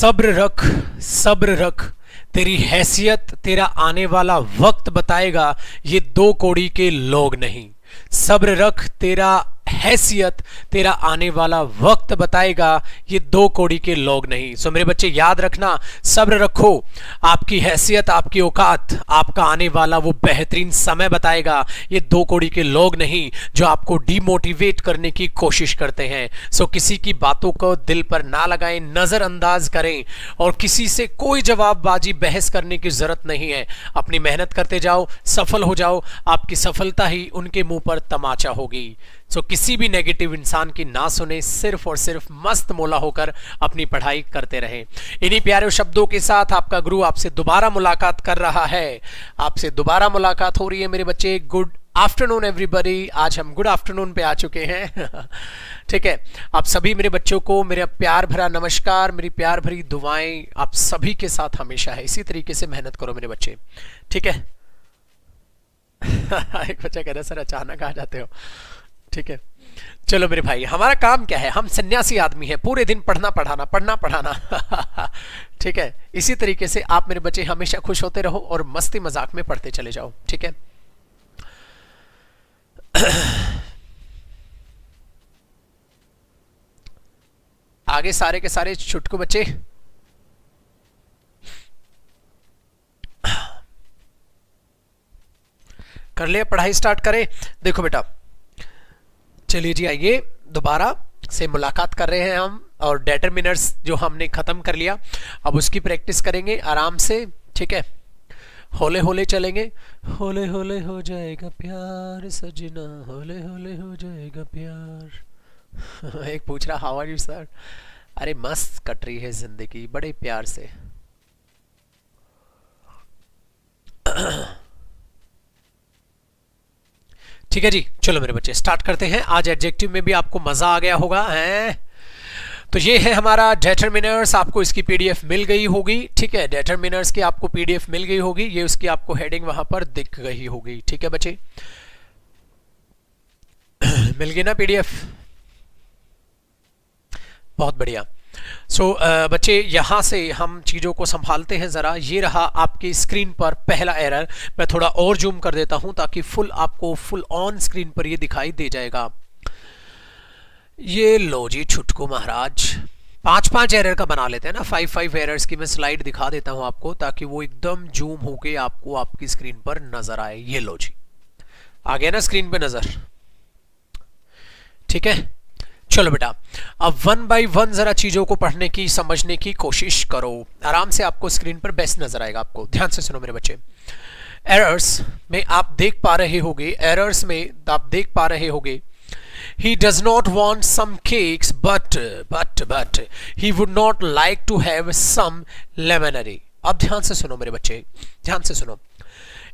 सब्र रख, सब्र रख, तेरी हैसियत तेरा आने वाला वक्त बताएगा, ये दो कौड़ी के लोग नहीं। सब्र रख, तेरा हैसियत तेरा आने वाला वक्त बताएगा, ये दो कौड़ी के लोग नहीं। सो मेरे बच्चे याद रखना, सब्र रखो, आपकी हैसियत, आपकी औकात, आपका आने वाला वो बेहतरीन समय बताएगा, ये दो कौड़ी के लोग नहीं जो आपको डिमोटिवेट करने की कोशिश करते हैं। सो किसी की बातों को दिल पर ना लगाएं, नजरअंदाज करें और किसी से कोई जवाबबाजी, बहस करने की जरूरत नहीं है। अपनी मेहनत करते जाओ, सफल हो जाओ, आपकी सफलता ही उनके मुंह पर तमाचा होगी। सो किसी भी नेगेटिव इंसान की ना सुने, सिर्फ और सिर्फ मस्त मौला होकर अपनी पढ़ाई करते रहें। इन्हीं प्यारे शब्दों के साथ आपका गुरु आपसे दोबारा मुलाकात कर रहा है, आपसे दोबारा मुलाकात हो रही है मेरे बच्चे। Good afternoon everybody. आज हम गुड आफ्टरनून पे आ चुके हैं। ठीक है, आप सभी मेरे बच्चों को मेरा प्यार भरा नमस्कार, मेरी प्यार भरी दुआएं आप सभी के साथ हमेशा है। इसी तरीके से मेहनत करो मेरे बच्चे, ठीक है। एक बच्चा कह रहा है सर अचानक आ जाते हो, ठीक है। चलो मेरे भाई, हमारा काम क्या है, हम सन्यासी आदमी हैं, पूरे दिन पढ़ना पढ़ाना, पढ़ना पढ़ाना। ठीक है, इसी तरीके से आप मेरे बच्चे हमेशा खुश होते रहो और मस्ती मजाक में पढ़ते चले जाओ, ठीक है। आगे सारे के सारे छुटकू बच्चे कर लिया, पढ़ाई स्टार्ट करें। देखो बेटा, चलिए जी, आइए दोबारा से मुलाकात कर रहे हैं हम, और डिटरमिनर्स जो हमने खत्म कर लिया, अब उसकी प्रैक्टिस करेंगे आराम से, ठीक है। होले होले चलेंगे, होले होले हो जाएगा प्यार सजना, होले होले हो जाएगा प्यार। एक पूछ रहा हाउ आर यू सर, अरे मस्त कट रही है जिंदगी बड़े प्यार से। ठीक है जी, चलो मेरे बच्चे स्टार्ट करते हैं। आज एडजेक्टिव में भी आपको मजा आ गया होगा हैं? तो ये है हमारा डिटरमिनर्स, आपको इसकी पीडीएफ मिल गई होगी, ठीक है। डिटरमिनर्स की आपको पीडीएफ मिल गई होगी, ये उसकी आपको हेडिंग वहां पर दिख गई होगी, ठीक है बच्चे। मिल गई ना पीडीएफ, बहुत बढ़िया। सो बच्चे, यहां से हम चीजों को संभालते हैं जरा। ये रहा आपकी स्क्रीन पर पहला एरर, मैं थोड़ा और जूम कर देता हूं ताकि आपको फुल ऑन स्क्रीन पर ये दिखाई दे जाएगा। ये लो जी छुटकू महाराज, 5-5 एरर का बना लेते हैं ना, 5-5 एरर्स की मैं स्लाइड दिखा देता हूं आपको ताकि वो एकदम जूम होके आपको आपकी स्क्रीन पर नजर आए। ये लो जी, आ गया ना स्क्रीन पे नजर, ठीक है। चलो बेटा, अब 1 बाय 1 जरा चीजों को पढ़ने की, समझने की कोशिश करो। आराम से आपको स्क्रीन पर बेस्ट नजर आएगा आपको। ध्यान से सुनो मेरे बच्चे। एरर्स में आप देख पा रहे होगे, एरर्स में आप देख पा रहे होगे, he does not want some cakes but he would not like to have some lemonade। अब ध्यान से सुनो मेरे बच्चे, ध्यान से सुनो।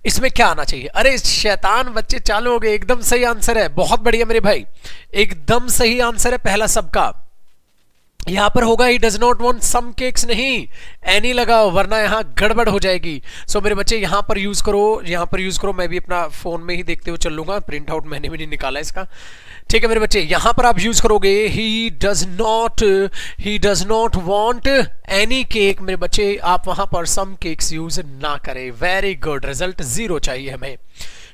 इसमें क्या आना चाहिए? अरे शैतान बच्चे चालू हो गए, एकदम सही आंसर है, बहुत बढ़िया मेरे भाई, एकदम सही आंसर है पहला सबका। यहां पर होगा he does not want some cakes, नहीं एनी लगाओ वरना यहां गड़बड़ हो जाएगी। सो मेरे बच्चे यहां पर यूज करो, यहां पर यूज करो। मैं भी अपना फोन में ही देखते हुए चल लूंगा, प्रिंट आउट मैंने भी नहीं निकाला इसका, ठीक है मेरे बच्चे। यहां पर आप यूज करोगे ही does not want any cake, मेरे बच्चे आप वहां पर सम केक्स यूज ना करें। वेरी गुड, रिजल्ट 0 चाहिए हमें।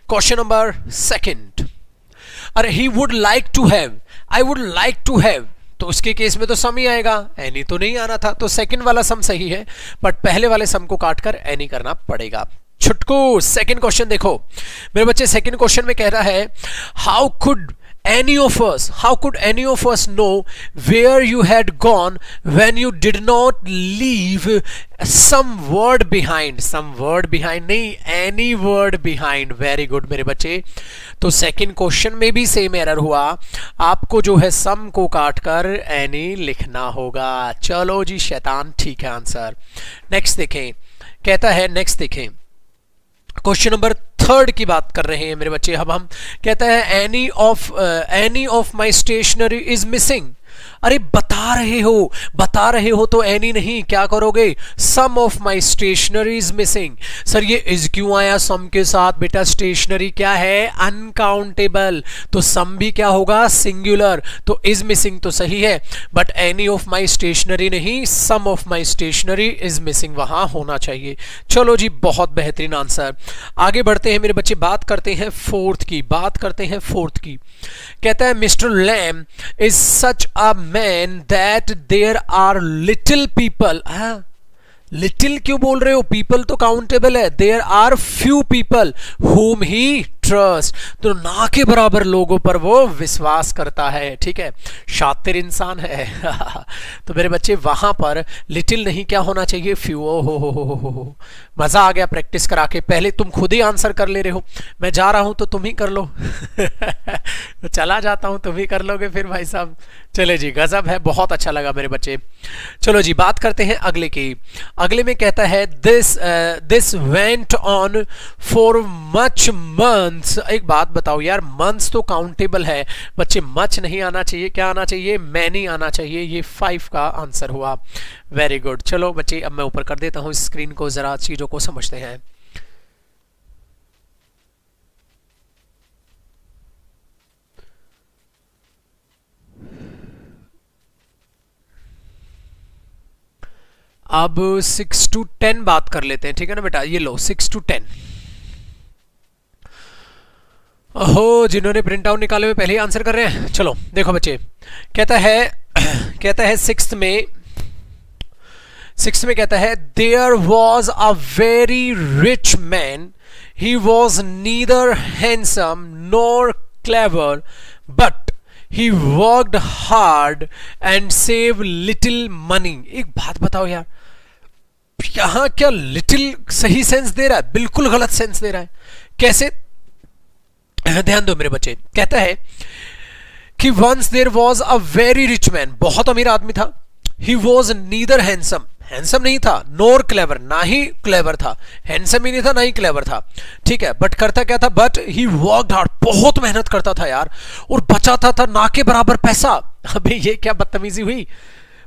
क्वेश्चन नंबर 2, अरे he would like to have, I would like to have, तो उसके केस में तो सम ही आएगा, एनी तो नहीं आना था, तो सेकंड वाला सम सही है, बट पहले वाले सम को काटकर एनी करना पड़ेगा। छुटकू सेकंड क्वेश्चन देखो मेरे बच्चे, सेकंड क्वेश्चन में कह रहा है how could any of us know where you had gone when you did not leave some word behind नहीं, any word behind। very good मेरे बच्चे। तो सेकंड क्वेश्चन में भी सेम एरर हुआ, आपको जो है सम को काटकर एनी लिखना होगा। चलो जी शैतान, ठीक है आंसर। नेक्स्ट देखें, कहता है नेक्स्ट देखें, क्वेश्चन नंबर 3 की बात कर रहे हैं मेरे बच्चे। अब हम कहता है any of my stationery is missing, अरे बता रहे हो तो एनी नहीं, क्या करोगे, some of my stationery is missing. Sir ये इज क्यों आया सम के साथ, बेटा स्टेशनरी क्या है, अनकाउंटेबल, तो सम भी क्या होगा, सिंगुलर, तो इज मिसिंग तो सही है, but any of my stationery नहीं, some of my stationery is missing वहां होना चाहिए। चलो जी, बहुत बेहतरीन आंसर। आगे बढ़ते हैं मेरे बच्चे, बात करते हैं फोर्थ की, कहता है Mr Lamb is such a man that there are little people. Little क्यों बोल रहे हो, पीपल तो काउंटेबल है, there are few people whom he trust, तो ना के बराबर लोगों पर वो विश्वास करता है। ठीक है, शातिर इंसान है। तो मेरे बच्चे वहां पर लिटिल नहीं, क्या होना चाहिए, फ्यू। हो मजा आ गया प्रैक्टिस करा के, पहले तुम खुद ही आंसर कर ले रहे हो, मैं जा रहा हूं तो तुम ही कर लो। तो चला जाता हूं, तुम ही कर लोगे फिर भाई साहब। चले जी, गजब है, बहुत अच्छा लगा मेरे बच्चे। चलो जी, बात करते हैं अगले की। अगले में कहता है this went on for much months. एक बात बताओ यार, मंथ्स तो काउंटेबल है बच्चे, मच नहीं आना चाहिए, क्या आना चाहिए, मैनी आना चाहिए। ये 5 का आंसर हुआ। Very good. चलो बच्चे, अब मैं ऊपर कर देता हूं स्क्रीन को, जरा चीजों को समझते हैं। अब 6 to 10 बात कर लेते हैं, ठीक है ना बेटा, ये लो 6 to 10। ओहो, जिन्होंने प्रिंट आउट निकाले हुए पहले ही आंसर कर रहे हैं। चलो देखो बच्चे, कहता है सिक्स्थ में कहता है there was a very rich man, he was neither handsome nor clever but he worked hard and save little money. एक बात बताओ यार, यहां क्या लिटिल सही सेंस दे रहा है, बिल्कुल गलत सेंस दे रहा है। कैसे, ध्यान दो मेरे बच्चे। कहता है कि once there was a very rich man, बहुत अमीर आदमी था, he was neither handsome, handsome नहीं था, नोर क्लेवर, ना ही क्लेवर था, हैंडसम ही नहीं था ना ही क्लेवर था, ठीक है, बट करता क्या था, बट ही वर्कड हार्ड, बहुत मेहनत करता था यार, और बचाता था ना के बराबर पैसा। अबे ये क्या बदतमीजी हुई,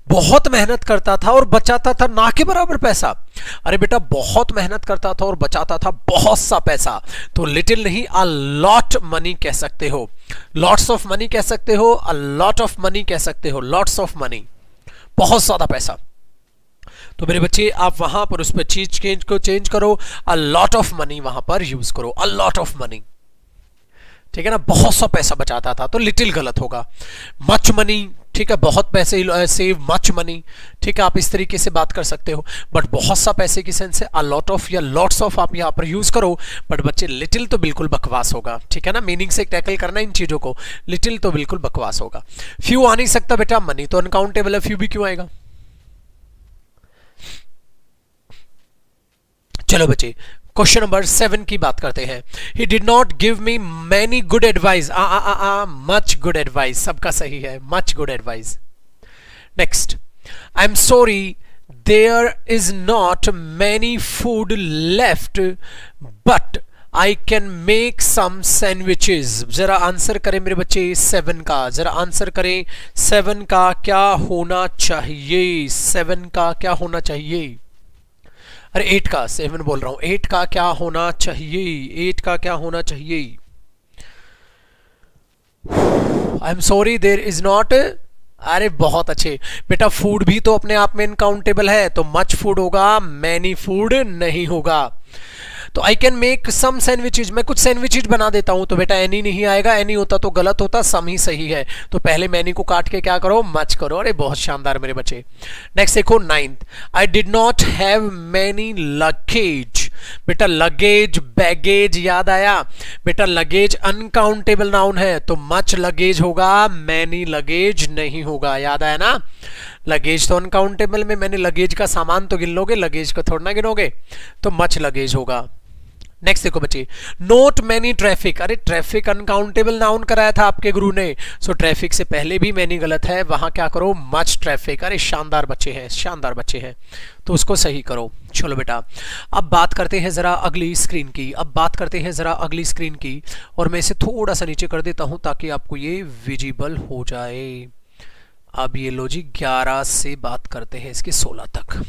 बहुत मेहनत करता था और बचाता था ना के बराबर पैसा। अरे बेटा, बहुत मेहनत करता था और बचाता था बहुत सा पैसा, तो लिटिल नहीं, अ लॉट मनी कह सकते हो, लॉट्स ऑफ मनी कह सकते हो, अ लॉट ऑफ मनी कह सकते हो, लॉट्स ऑफ मनी, बहुत ज्यादा पैसा। तो मेरे बच्चे, आप वहां पर उस पर चीज को चेंज करो, अ लॉट ऑफ मनी वहां पर यूज करो, अ लॉट ऑफ मनी, ठीक है ना, बहुत सा पैसा बचाता था, तो लिटिल गलत होगा। मच मनी, ठीक है, बहुत पैसे, सेव मच मनी, ठीक है, आप इस तरीके से बात कर सकते हो, बट बहुत सा पैसे की सेंस है अ लॉट ऑफ या लॉट्स ऑफ आप यहां पर यूज करो, बट बच्चे लिटिल तो बिल्कुल बकवास होगा, ठीक है ना, मीनिंग से टैकल करना इन चीजों को, लिटिल तो बिल्कुल बकवास होगा। फ्यू आ नहीं सकता बेटा, मनी तो अनकाउंटेबल है, फ्यू भी क्यों आएगा। चलो बच्चे, क्वेश्चन नंबर 7 की बात करते हैं। He did not give me many good advice, much good advice, सबका सही है, much good advice. Next, I am sorry there is not many food left but I can make some sandwiches. जरा answer करें मेरे बच्चे 7 का, जरा answer करें 7 का क्या होना चाहिए, 7 का क्या होना चाहिए, अरे 8 का, 7 बोल रहा हूं, 8 का क्या होना चाहिए, 8 का क्या होना चाहिए। I am sorry there is not, अरे बहुत अच्छे बेटा, फूड भी तो अपने आप में इनकाउंटेबल है, तो मच फूड होगा, मैनी फूड नहीं होगा। तो I can make some sandwiches, मैं कुछ सैंडविचेज बना देता हूं, तो बेटा एनी नहीं आएगा, एनी होता तो गलत होता, सम ही सही है, तो पहले मैनी को काट के क्या करो, मच करो। अरे बहुत शानदार मेरे बच्चे। नेक्स्ट देखो 9th, I did not have many luggage. बेटा लगेज, बैगेज याद आया, बेटा लगेज अनकाउंटेबल नाउन है, तो मच लगेज होगा, मैनी लगेज नहीं होगा, याद आया ना, लगेज तो अनकाउंटेबल में, मैंने लगेज का सामान तो गिन लोगे, लगेज को थोड़ा ना गिनोगे, तो मच लगेज होगा। नेक्स्ट देखो बच्चे, नोट मैनी ट्रैफिक, अरे ट्रैफिक अनकाउंटेबल नाउन कराया था आपके गुरु ने, सो ट्रैफिक से पहले भी मैनी गलत है, वहां क्या करो, मच ट्रैफिक। अरे शानदार बच्चे हैं, शानदार बच्चे हैं, तो उसको सही करो। चलो बेटा, अब बात करते हैं जरा अगली स्क्रीन की, अब बात करते हैं जरा अगली स्क्रीन की, और मैं इसे थोड़ा सा नीचे कर देता हूं ताकि आपको ये विजिबल हो जाए। अब ये लो जी 11 से बात करते हैं इसके 16 तक।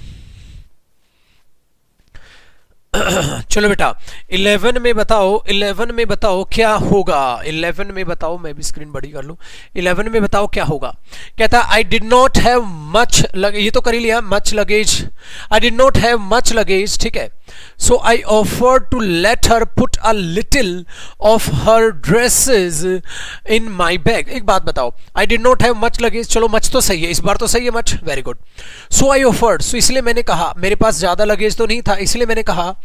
चलो बेटा 11 में बताओ, 11 में बताओ क्या होगा, 11 में बताओ, मैं भी स्क्रीन बड़ी कर लूं, 11 में बताओ क्या होगा। कहता I did not have much luggage, ये तो कर ही लिया, much luggage, I did not have much luggage, ठीक है। So I offered to let her put a little of her dresses in my bag. एक बात बताओ, I did not have much luggage, चलो मच तो सही है, इस बार तो सही है much, very good. So I offered, so इसलिए मैंने कहा, मेरे पास ज्यादा लगेज तो नहीं था, इसलिए मैंने कहा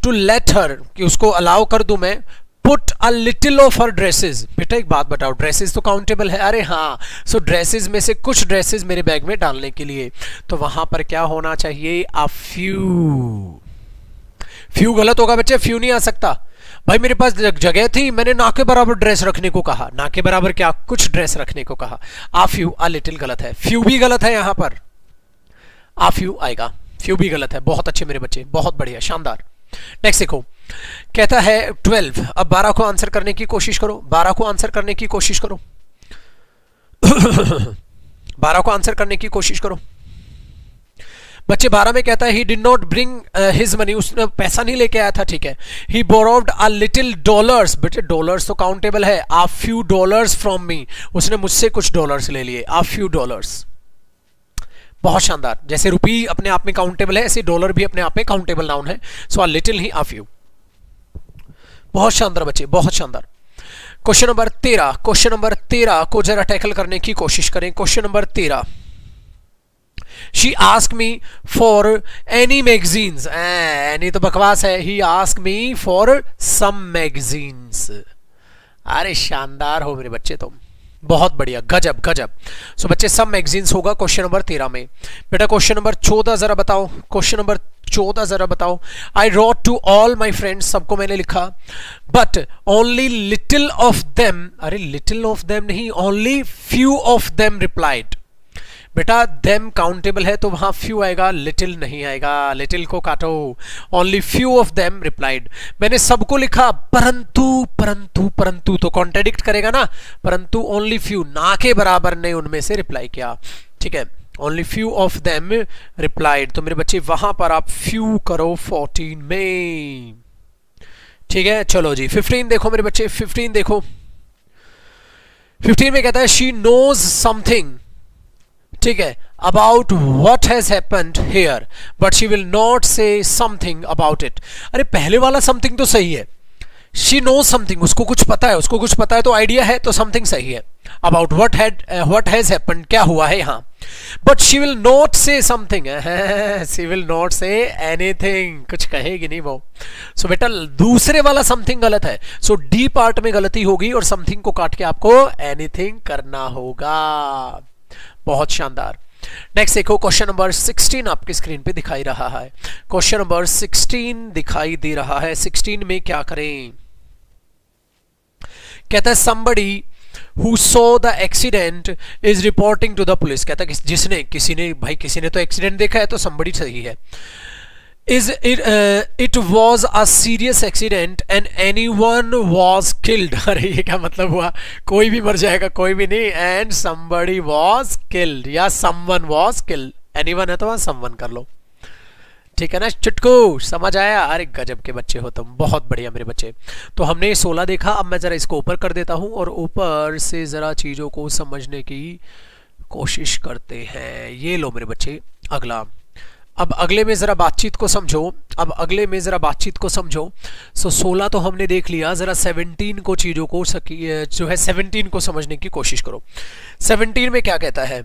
टू लेट हर, कि उसको अलाउ कर दूं मैं, put a little of her dresses. बेटा एक बात बताओ, ड्रेसेस तो काउंटेबल है, अरे हाँ, सो ड्रेसेस में से कुछ ड्रेसेस मेरे बैग में डालने के लिए, तो वहां पर क्या होना चाहिए, अ फ्यू। फ्यू गलत होगा बच्चे, फ्यू नहीं आ सकता भाई, मेरे पास जगह थी, मैंने ना के बराबर ड्रेस रखने को कहा, ना के बराबर क्या, कुछ ड्रेस रखने को कहा। आ फ्यू, आ लिटिल गलत है, फ्यू भी गलत है, यहां पर आ फ्यू आएगा, फ्यू भी गलत है। बहुत अच्छे मेरे बच्चे, बहुत बढ़िया, शानदार। नेक्स्ट देखो, कहता है 12, अब 12 को आंसर करने की कोशिश करो, 12 को आंसर करने की कोशिश करो 12 को आंसर करने की कोशिश करो बच्चे। 12 में कहता है ही did not bring his money, उसने पैसा नहीं लेके आया था, ठीक है। ही बोरोव्ड अ लिटिल डॉलर्स, बेटे डॉलर्स तो काउंटेबल है, आ फ्यू डॉलर्स फ्रॉम मी, उसने मुझसे कुछ डॉलर्स ले लिए, आ फ्यू डॉलर्स। बहुत शानदार, जैसे रुपी अपने आप में काउंटेबल है, ऐसे डॉलर भी अपने आप में काउंटेबल नाउन है, सो आ लिटिल ही, आ फ्यू। बहुत शानदार बच्चे, बहुत शानदार। क्वेश्चन नंबर 13, क्वेश्चन नंबर 13 को जरा टैकल करने की कोशिश करें। Question number 13, She asked me for any magazines, any तो बकवास है, he asked me for some magazines। अरे शानदार हो मेरे बच्चे तुम, बहुत बढ़िया, गजब गजब। सो बच्चे सब मैगजीन्स होगा क्वेश्चन नंबर 13 में। बेटा क्वेश्चन नंबर 14 जरा बताओ, क्वेश्चन नंबर 14 जरा बताओ। I wrote to all my friends, सबको मैंने लिखा, but only little of them, अरे लिटिल ऑफ देम नहीं, only few of them replied. बेटा देम काउंटेबल है तो वहां फ्यू आएगा, लिटिल नहीं आएगा, लिटिल को काटो। Only few of them replied, मैंने सबको लिखा, परंतु परंतु परंतु तो कॉन्ट्रेडिक्ट करेगा ना, परंतु ओनली फ्यू, ना के बराबर ने उनमें से रिप्लाई किया, ठीक है। Only few of them replied, तो मेरे बच्चे वहां पर आप फ्यू करो 14 में, ठीक है। चलो जी 15 देखो मेरे बच्चे, 15 देखो। 15 में कहता है शी नोज समथिंग, ठीक है, about what has happened here but she will not से समथिंग अबाउट इट। अरे पहले वाला समथिंग तो सही है, शी नोज समथिंग, उसको कुछ पता है, उसको कुछ पता है तो आइडिया है, तो समथिंग सही है। अबाउट वट हैज हैपेंड, क्या हुआ है यहाँ, बट शी विल नॉट से something, she will not say anything, कुछ कहेगी नहीं वो। सो बेटा दूसरे वाला समथिंग गलत है, सो डी पार्ट में गलती होगी और समथिंग को काट के आपको एनीथिंग करना होगा। बहुत शानदार। नेक्स्ट देखो क्वेश्चन नंबर 16 आपकी स्क्रीन पे दिखाई रहा है, क्वेश्चन नंबर 16 दिखाई दे रहा है। 16 में क्या करें, कहता है somebody who saw the accident is reporting to the police। कहता है जिसने, किसी ने, भाई किसी ने तो एक्सीडेंट देखा है तो somebody सही है। It was a serious accident and anyone was killed। अरे ये क्या मतलब हुआ, कोई भी मर जाएगा, कोई भी नहीं, and somebody was killed या someone was killed, anyone है तो वहां someone कर लो, ठीक है ना। चुटकू समझ आया, अरे गजब के बच्चे हो तुम, बहुत बढ़िया मेरे बच्चे। तो हमने 16 देखा, अब मैं जरा इसको ऊपर कर देता हूं और ऊपर से जरा चीजों को समझने की कोशिश करते हैं। ये लो मेरे बच्चे अगला, अब अगले में जरा बातचीत को समझो, अब अगले में जरा बातचीत को समझो। सो 16 तो हमने देख लिया, जरा 17 को चीजों को जो है 17 को समझने की कोशिश करो। 17 में क्या कहता है,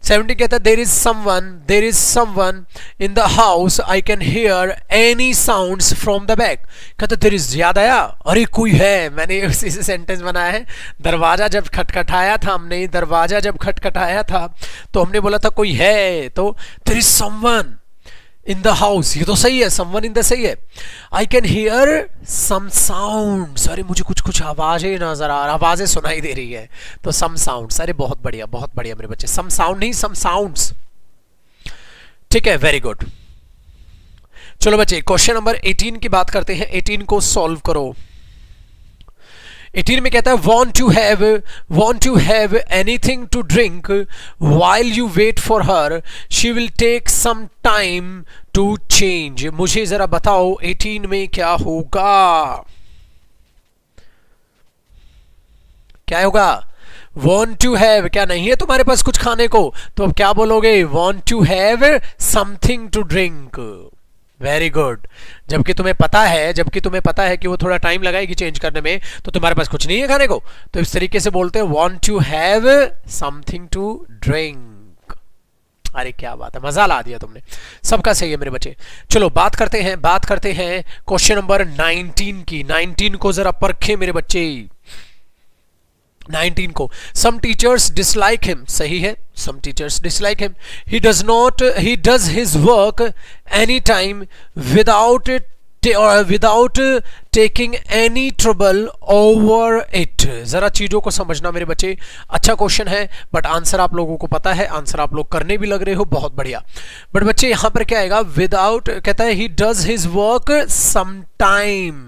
17 कहता है there is someone in the house I can hear any sounds from the back. कहता देयर इज, याद आया, अरे कोई है, मैंने इसी से सेंटेंस बनाया है। दरवाजा जब खटखटाया था हमने, दरवाजा जब खटखटाया था तो हमने बोला था कोई है, तो there is someone in the house, ये तो सही है, समवन इन द सही है। I can hear some sounds, अरे मुझे कुछ कुछ आवाजें नजर आ, आवाजें सुनाई दे रही है, तो सम साउंड्स। अरे बहुत बढ़िया मेरे बच्चे, सम साउंड नहीं, सम साउंड्स, ठीक है, वेरी गुड। चलो बच्चे क्वेश्चन नंबर 18 की बात करते हैं, 18 को सॉल्व करो। 18 में कहता है want to have anything to drink while you wait for her, she will take some time to change। मुझे जरा बताओ 18 में क्या होगा, क्या होगा? want to have, क्या नहीं है तुम्हारे पास कुछ खाने को, तो अब क्या बोलोगे? want to have something to drink। Very good. जबकि तुम्हें पता है कि वो थोड़ा टाइम लगाएगी चेंज करने में, तो तुम्हारे पास कुछ नहीं है खाने को, तो इस तरीके से बोलते हैं want to have something to drink। अरे क्या बात है, मजा ला दिया तुमने, सबका सही है मेरे बच्चे। चलो बात करते हैं क्वेश्चन नंबर 19 की। 19 को जरा परखें मेरे बच्चे, 19 को। सम टीचर्स डिसलाइक हिम, सही है, some teachers dislike him. He does his work any time without taking any trouble over it. जरा चीजों को समझना मेरे बच्चे, अच्छा क्वेश्चन है बट आंसर आप लोगों को पता है, आंसर आप लोग करने भी लग रहे हो, बहुत बढ़िया। बट बच्चे यहां पर क्या आएगा? विदाउट, कहता है he does his work some time.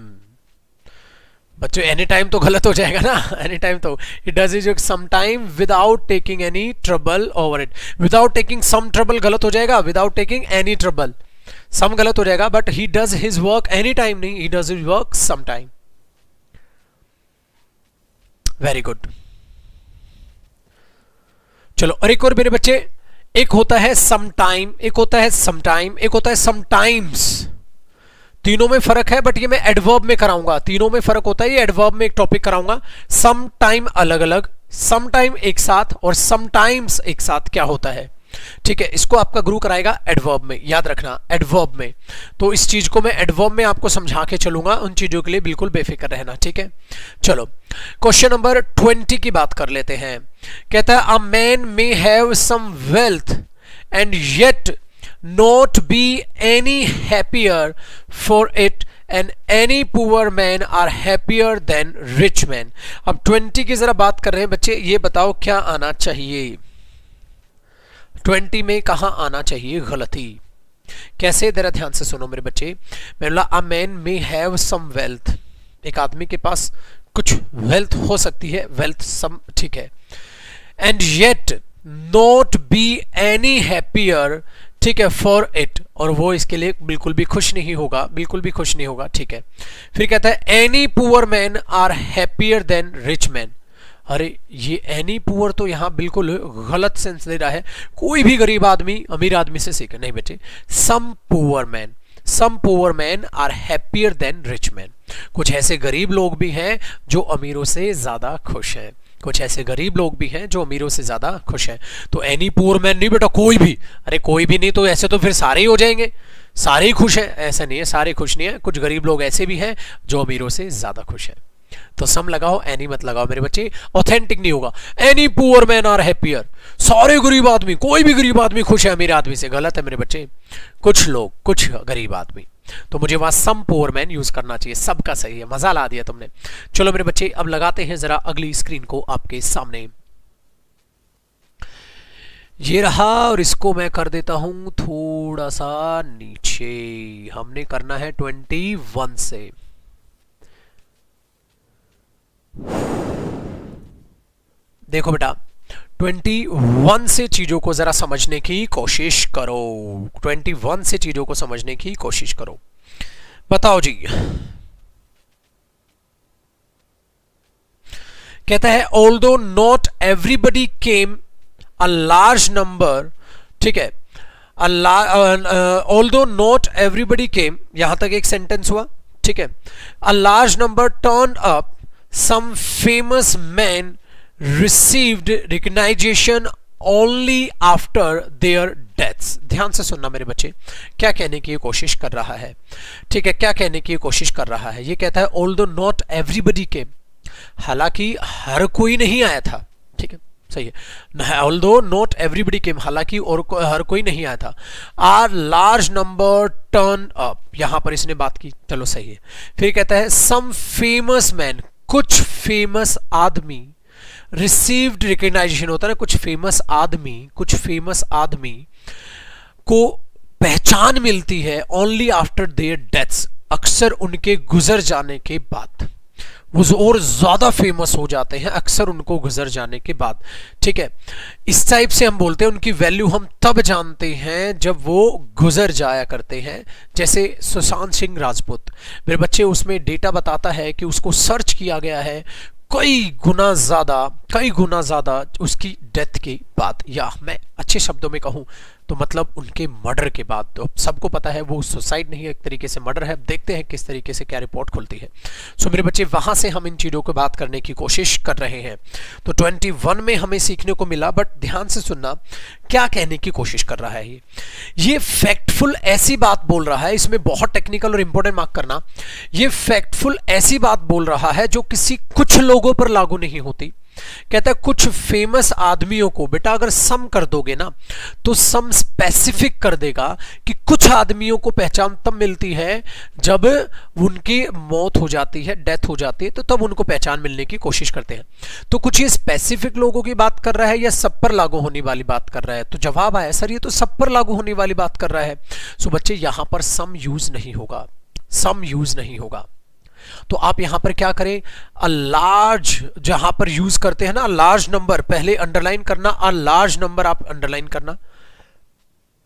बच्चों एनी टाइम तो गलत हो जाएगा ना, एनी टाइम तो it does is some time without taking any trouble over it. Without taking some trouble गलत हो जाएगा, without taking any trouble, some गलत हो जाएगा, but he does his work any time नहीं, he does his work some time. Very good. चलो और एक और मेरे बच्चे, एक होता है सम टाइम, एक होता है सम टाइम, एक होता है समटाइम्स। तीनों में फर्क है, बट ये मैं एडवर्ब में कराऊंगा। तीनों में फर्क होता है, ये एडवर्ब में एक टॉपिक कराऊंगा। सम टाइम अलग अलग, सम टाइम एक साथ, और समटाइम्स एक साथ क्या होता है, ठीक है। इसको आपका गुरु कराएगा एडवर्ब में, याद रखना एडवर्ब में। तो इस चीज को मैं एडवर्ब में आपको समझा के चलूंगा, उन चीजों के लिए बिल्कुल बेफिक्र रहना, ठीक है। चलो क्वेश्चन नंबर 20 की बात कर लेते हैं। कहता है a man may have some wealth and yet not be any happier for it and any poor men are happier than rich men। अब 20 की जरा बात कर रहे हैं बच्चे, ये बताओ क्या आना चाहिए 20 में, कहां आना चाहिए गलती, कैसे? जरा ध्यान से सुनो मेरे बच्चे। मैंने बोला a man may have some wealth, एक आदमी के पास कुछ वेल्थ हो सकती है, वेल्थ सम, ठीक है। And yet not be any happier, ठीक है, फॉर इट, और वो इसके लिए बिल्कुल भी खुश नहीं होगा, बिल्कुल भी खुश नहीं होगा, ठीक है। फिर कहता है any poor man are happier than rich man. अरे ये एनी पुअर तो यहां बिल्कुल गलत सेंस दे रहा है, कोई भी गरीब आदमी अमीर आदमी से सीखे नहीं बेटे। Some poor man are happier than rich man. कुछ ऐसे गरीब लोग भी हैं जो अमीरों से ज्यादा खुश हैं, कुछ ऐसे गरीब लोग भी हैं जो अमीरों से ज्यादा खुश हैं। तो एनी पुअर मैन नहीं बेटा, कोई भी, अरे कोई भी नहीं, तो ऐसे तो फिर सारे ही हो जाएंगे, सारे ही खुश हैं, ऐसा नहीं है, सारे खुश नहीं है, कुछ गरीब लोग ऐसे भी हैं जो अमीरों से ज्यादा खुश हैं। तो सम लगाओ, एनी मत लगाओ मेरे बच्चे, ऑथेंटिक नहीं होगा। Any poor man are happier, सारे गरीब आदमी, कोई भी गरीब आदमी खुश है अमीर आदमी से, गलत है मेरे बच्चे। कुछ लोग, कुछ गरीब आदमी, तो मुझे वहां सम पुअर मैन यूज करना चाहिए, सबका सही है, मजा ला दिया तुमने। चलो मेरे बच्चे अब लगाते हैं जरा अगली स्क्रीन को आपके सामने, ये रहा, और इसको मैं कर देता हूं थोड़ा सा नीचे। हमने करना है 21 से। देखो बेटा 21 से चीजों को जरा समझने की कोशिश करो, 21 से चीजों को समझने की कोशिश करो। बताओ जी, कहता है although not everybody came a large number, ठीक है, ऑल्दो नॉट एवरीबडी केम, यहां तक एक सेंटेंस हुआ, ठीक है। A large number turn up, some famous man received recognition only after their deaths। ध्यान से सुनना मेरे बच्चे, क्या कहने की कोशिश कर रहा है, ठीक है, क्या कहने की कोशिश कर रहा है। ये कहता है although not everybody came, हालांकि हर कोई नहीं आया था, ठीक है, सही है। although not everybody came, हालांकि और हर कोई नहीं आया था। a large number turn up, यहां पर इसने बात की, चलो सही है। फिर कहता है some famous man, कुछ फेमस आदमी, रिसीव्ड रिकग्नाइजेशन होता है ना, कुछ फेमस आदमी को पहचान मिलती है ओनली आफ्टर देयर डेथ्स, अक्सर उनके गुजर जाने के बाद। वो और ज्यादा फेमस हो जाते हैं अक्सर उनको गुजर जाने के बाद। ठीक है, इस टाइप से हम बोलते हैं उनकी वैल्यू हम तब जानते हैं जब वो गुजर जाया करते हैं। जैसे सुशांत सिंह राजपूत मेरे बच्चे, उसमें डेटा बताता है कि उसको सर्च किया गया है कई गुना ज्यादा उसकी डेथ के बाद, या मैं अच्छे शब्दों में कहूं तो मतलब उनके मर्डर के बाद। तो सबको पता है वो सुसाइड नहीं है, एक तरीके से मर्डर है। देखते हैं किस तरीके से क्या रिपोर्ट खुलती है। सो मेरे बच्चे, वहां से हम इन चीजों को बात करने की कोशिश कर रहे हैं। तो 21 में हमें सीखने को मिला, बट ध्यान से सुनना क्या कहने की कोशिश कर रहा है। ये फैक्टफुल ऐसी बात बोल रहा है, इसमें बहुत टेक्निकल और इंपॉर्टेंट मार्क करना, ये फैक्टफुल ऐसी बात बोल रहा है जो किसी कुछ लोगों पर लागू नहीं होती। कहता है कुछ फेमस आदमियों को बेटा अगर सम कर दोगे ना तो सम स्पेसिफिक कर देगा कि कुछ आदमियों को पहचान तब मिलती है जब उनकी मौत हो जाती है, डेथ हो जाती है, तो तब उनको पहचान मिलने की कोशिश करते हैं। तो कुछ ये स्पेसिफिक लोगों की बात कर रहा है या सब पर लागू होने वाली बात कर रहा है? तो जवाब आया सर ये तो सब पर लागू होने वाली बात कर रहा है। सो बच्चे यहां पर सम यूज नहीं होगा, सम यूज नहीं होगा। तो आप यहां पर क्या करें, अ लार्ज जहां पर यूज करते हैं ना, लार्ज नंबर पहले अंडरलाइन करना, अ लार्ज नंबर आप अंडरलाइन करना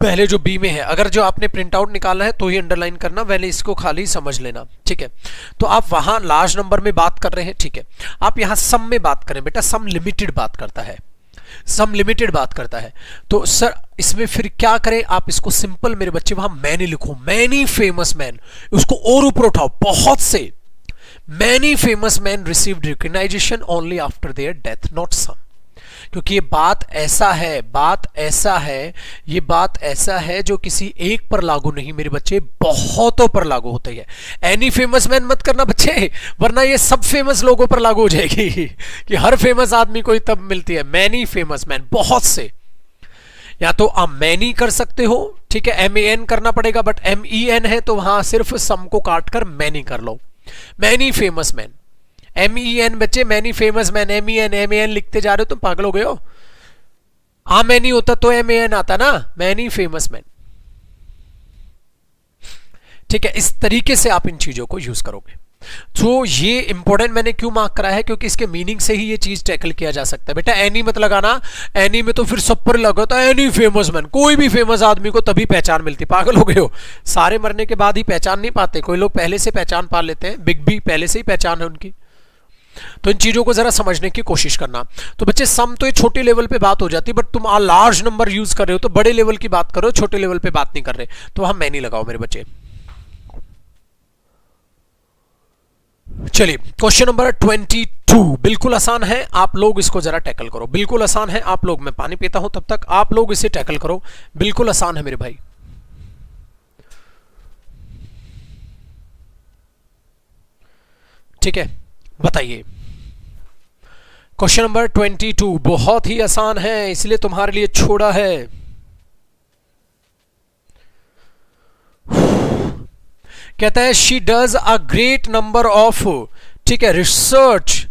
पहले जो बी में है। अगर जो आपने प्रिंट आउट निकालना है तो ही अंडरलाइन करना, पहले इसको खाली समझ लेना। ठीक है, तो आप वहां लार्ज नंबर में बात कर रहे हैं। ठीक है, आप यहां सम में बात करें बेटा, सम लिमिटेड बात करता है, सम लिमिटेड बात करता है। तो सर इसमें फिर क्या करें, आप इसको सिंपल मेरे बच्चे वहां मैनी लिखो, मैनी फेमस मैन, उसको और ऊपर उठाओ, बहुत से Many famous men received recognition only after their death, not some. क्योंकि ये बात ऐसा है, ये बात ऐसा है जो किसी एक पर लागू नहीं मेरे बच्चे, बहुतों पर लागू होता है। एनी फेमस मैन मत करना बच्चे, वरना ये सब फेमस लोगों पर लागू हो जाएगी कि हर फेमस आदमी को तब मिलती है। मैनी फेमस मैन, बहुत से, या तो आप मैनी कर सकते हो, ठीक है, MAN करना पड़ेगा, बट MEN है तो वहां सिर्फ सम को काटकर मैनी कर लो। मैनी फेमस मैन, MEN बच्चे, मैनी फेमस मैन, MAN लिखते जा रहे हो तुम, पागल हो गए हो? मैनी होता तो MAN आता ना, मैनी फेमस मैन। ठीक है, इस तरीके से आप इन चीजों को यूज करोगे। तो ये इंपॉर्टेंट मैंने क्यों मार्क करा है, क्योंकि इसके मीनिंग से ही ये चीज टैकल किया जा सकता है। बेटा एनी मत लगाना, एनी में तो फिर सब पर लगाता है एनी फेमस मैन, कोई भी फेमस आदमी को तभी पहचान मिलती। पागल हो गए हो? सारे मरने के बाद ही पहचान नहीं पाते, कोई लोग पहले से पहचान पा लेते हैं। बिग बी पहले से ही पहचान है उनकी। तो इन चीजों को जरा समझने की कोशिश करना। तो बच्चे सम तो ये छोटे लेवल पे बात हो जाती, बट तुम लार्ज नंबर यूज कर रहे हो तो बड़े लेवल की बात करो, छोटे लेवल पे बात नहीं कर रहे, तो हम मैनी लगाओ मेरे बच्चे। चलिए क्वेश्चन नंबर 22 बिल्कुल आसान है, आप लोग इसको जरा टैकल करो। बिल्कुल आसान है, आप लोग, मैं पानी पीता हूं तब तक आप लोग इसे टैकल करो। बिल्कुल आसान है मेरे भाई। ठीक है, बताइए। क्वेश्चन नंबर 22 बहुत ही आसान है, इसलिए तुम्हारे लिए छोड़ा है। कहता है she does a great number of, ठीक है, रिसर्च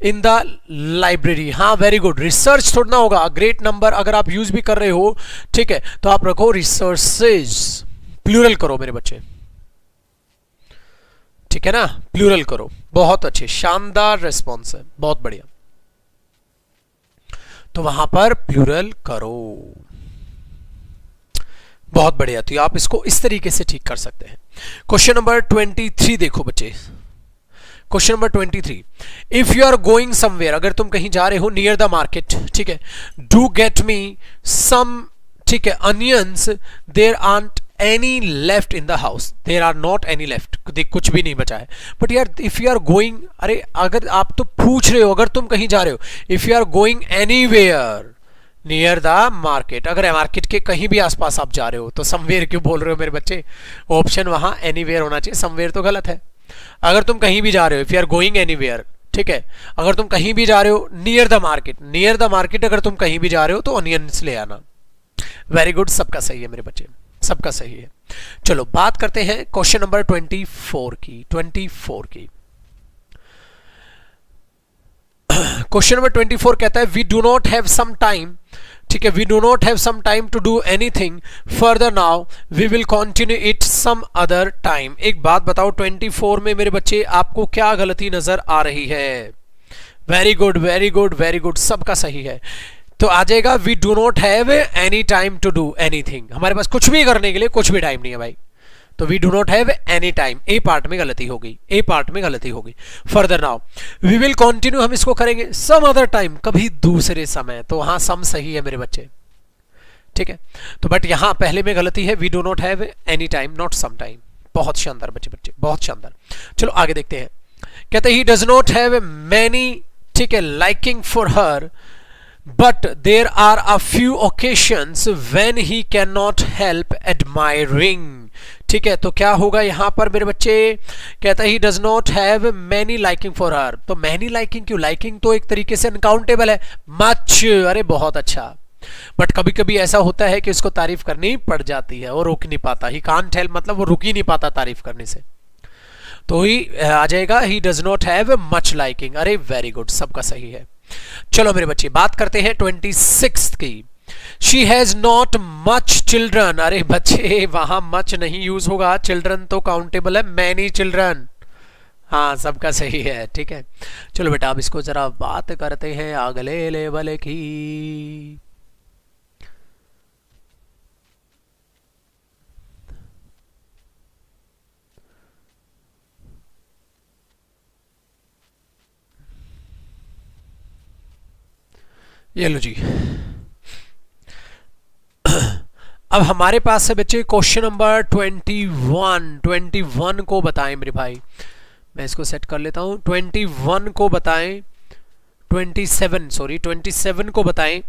इन द लाइब्रेरी। हाँ वेरी गुड, रिसर्च थोड़ा ना होगा, ग्रेट नंबर अगर आप यूज भी कर रहे हो, ठीक है, तो आप रखो रिसर्चेज, प्लूरल करो मेरे बच्चे, ठीक है ना, प्लूरल करो। बहुत अच्छे, शानदार रिस्पॉन्स है, बहुत बढ़िया। तो वहां पर प्लूरल करो, बहुत बढ़िया। तो आप इसको इस तरीके से ठीक कर सकते हैं। क्वेश्चन नंबर 23 देखो बच्चे, question number 23, if you are going somewhere, अगर तुम कहीं जा रहे हो नियर द मार्केट, ठीक है, डू गेट मी सम, ठीक है, onions, there aren't any left in the house, there are not any left, कुछ भी नहीं बचा है। बट यार इफ यू आर गोइंग, अरे अगर आप तो पूछ रहे हो अगर तुम कहीं जा रहे हो, if you are going anywhere near the market, अगर मार्केट के कहीं भी आसपास आप जा रहे हो, तो समवेयर क्यों बोल रहे हो मेरे बच्चे? ऑप्शन वहां एनीवेयर होना चाहिए, समवेयर तो गलत है। अगर तुम कहीं भी जा रहे हो, if you are going anywhere, ठीक है, अगर तुम कहीं भी जा रहे हो near the market, near the market अगर तुम कहीं भी जा रहे हो तो अनियंस ले आना। वेरी गुड, सबका सही है मेरे बच्चे, सबका सही है। चलो बात करते हैं क्वेश्चन नंबर 24 की। 24 की क्वेश्चन नंबर 24 कहता है we do not have some time, ठीक है, we do not have some time to do anything further now, we will continue it some other time. एक बात बताओ 24 में मेरे बच्चे आपको क्या गलती नजर आ रही है? Very good very good very good, सबका सही है। तो आ जाएगा we do not have any time to do anything, हमारे पास कुछ भी करने के लिए कुछ भी टाइम नहीं है भाई। तो we do not have any time, A part में गलती होगी, ए पार्ट में गलती होगी। Further now we will continue, हम इसको करेंगे सम अदर टाइम, कभी दूसरे समय। तो वहां सम सही है मेरे बच्चे, ठीक है। तो बट यहां पहले में गलती है, we do not have any time not some time. बहुत शानदार बच्चे, बच्चे बहुत शानदार। चलो आगे देखते हैं। कहते he does not have many, ठीक है, liking for her, but there are a few occasions when he can not help admiring. ठीक है, तो क्या होगा यहां पर मेरे बच्चे? कहता ही does not have many liking for हर। तो मैनी लाइकिंग क्यों? लाइकिंग तो एक तरीके से अनकाउंटेबल है। मच, अरे बहुत अच्छा। बट कभी कभी ऐसा होता है कि उसको तारीफ करनी पड़ जाती है, वो रुक नहीं पाता। ही कांट हेल्प मतलब वो रुक ही नहीं पाता तारीफ करने से। तो ही आ जाएगा ही does not have much liking. अरे वेरी गुड, सबका सही है। चलो मेरे बच्चे बात करते हैं 26 की। She has not much children. अरे बच्चे वहां मच नहीं यूज होगा, चिल्ड्रन तो काउंटेबल है, मैनी चिल्ड्रन। हाँ सबका सही है, ठीक है। चलो बेटा अब इसको जरा बात करते हैं अगले लेवल की। ये लो जी, अब हमारे पास है बच्चे क्वेश्चन नंबर 21 को बताएं मेरे भाई। मैं इसको सेट कर लेता हूं। 21 को बताएं, 27 को बताएं।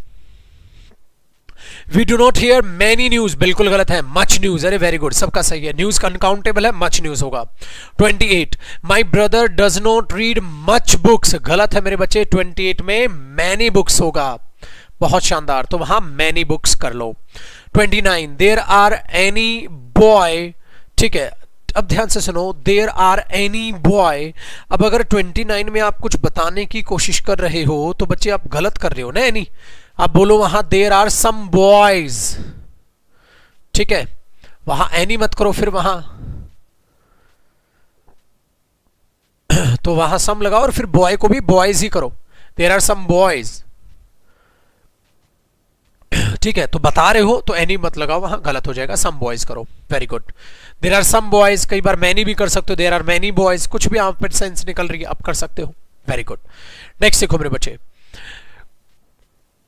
We do not hear many news, बिल्कुल गलत है, मच न्यूज। अरे वेरी गुड, सबका सही है। न्यूज का अनकाउंटेबल है, मच न्यूज होगा। 28 my brother does not read much books, गलत है मेरे बच्चे। 28 में मैनी बुक्स होगा। बहुत शानदार, तो वहां मैनी बुक्स कर लो। 29 देयर आर एनी बॉय, ठीक है। अब ध्यान से सुनो, देयर आर एनी बॉय। अब अगर 29 में आप कुछ बताने की कोशिश कर रहे हो तो बच्चे आप गलत कर रहे हो ना। एनी आप बोलो वहां देयर आर सम बॉयज, ठीक है। वहां एनी मत करो, फिर वहां तो वहां सम लगाओ और फिर बॉय को भी बॉयज ही करो। देयर आर सम बॉयज, ठीक है। तो बता रहे हो तो एनी मत लगाओ, वहां गलत हो जाएगा, सम बॉयज करो। Very good. There are some boys, कई बार मैनी भी कर सकते हो। देयर आर मैनी बॉयज, कुछ भी आप पर सेंस निकल रही है आप कर सकते हो। Very good. नेक्स्ट देखो मेरे बच्चे,